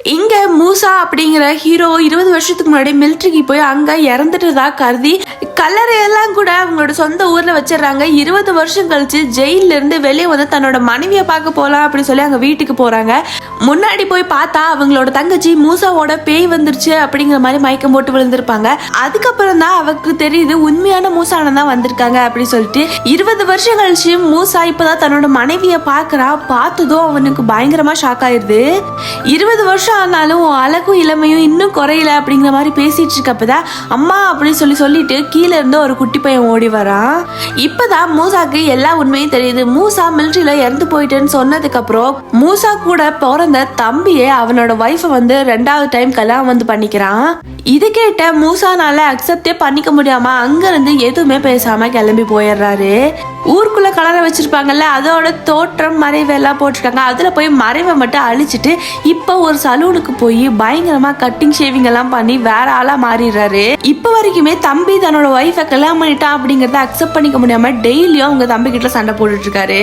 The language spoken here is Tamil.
இங்க மூசா அப்படிங்கிற ஹீரோ 20 வருஷத்துக்கு முன்னாடி மிலிட்ரிக்கு போய் அங்க இறந்துட்டதா கருதி கல்லறையெல்லாம் கூட அவங்களோட சொந்த ஊர்ல வச்சிடறாங்க. 20 வருஷம் கழிச்சு ஜெயில இருந்து வெளியே வந்து தன்னோட மனைவியை பார்க்க போலாம் அப்படின்னு சொல்லி அங்க வீட்டுக்கு போறாங்க. முன்னாடி போய் பார்த்தா அவங்களோட தங்கச்சி மூசாவோட பேய் வந்துருச்சு அப்படிங்கிற மாதிரி மயக்கம் போட்டு விழுந்திருப்பாங்க. அதுக்கப்புறம் தான் அவருக்கு தெரியுது உண்மையான மூசான தான் வந்திருக்காங்க அப்படின்னு சொல்லிட்டு 20 வருஷம் கழிச்சு மூசா இப்பதான் தன்னோட மனைவியை பார்க்கறா. பார்த்ததும் அவனுக்கு பயங்கரமா ஷாக் ஆயிருது. 20 வருஷம் ஆனாலும் அழகும் இளமையும் இன்னும் குறையல அப்படிங்கிற மாதிரி பேசிட்டு இருக்கப்பதான் அம்மா அப்படின்னு சொல்லிட்டு கீழே இருந்து ஒரு குட்டி பையன் ஓடி வரான். இப்பதான் மூசாக்கு எல்லா உண்மையும் தெரியுது. மூசா மிலிட்டரியில இறந்து போயிட்டேன்னு சொன்னதுக்கு அப்புறம் மூசா கூட பிறந்த தம்பியே அவனோட வைஃபை வந்து 2வது டைம் கல்யாணம் வந்து பண்ணிக்கிறான். இது கேட்ட மூசானால அக்செப்டே பண்ணிக்க முடியாம அங்க இருந்து எதுவுமே பேசாம கிளம்பி போயிடுறாரு. ஊருக்குள்ள கலரை வச்சிருப்பாங்கல்ல, அதோட தோற்றம் மறைவு எல்லாம் போட்டிருக்காங்க. அதுல போய் மறைவை மட்டும் அழிச்சிட்டு இப்ப ஒரு சலூனுக்கு போய் பயங்கரமா கட்டிங் ஷேவிங் எல்லாம் பண்ணி வேற ஆளா மாறிடுறாரு. இப்ப வரைக்குமே தம்பி தன்னோட ஒய்ஃபை கல்யாணம் பண்ணிட்டான் அப்படிங்கறத அக்செப்ட் பண்ணிக்க முடியாம டெய்லியும் அவங்க தம்பி கிட்ட சண்டை போட்டுட்டு இருக்காரு.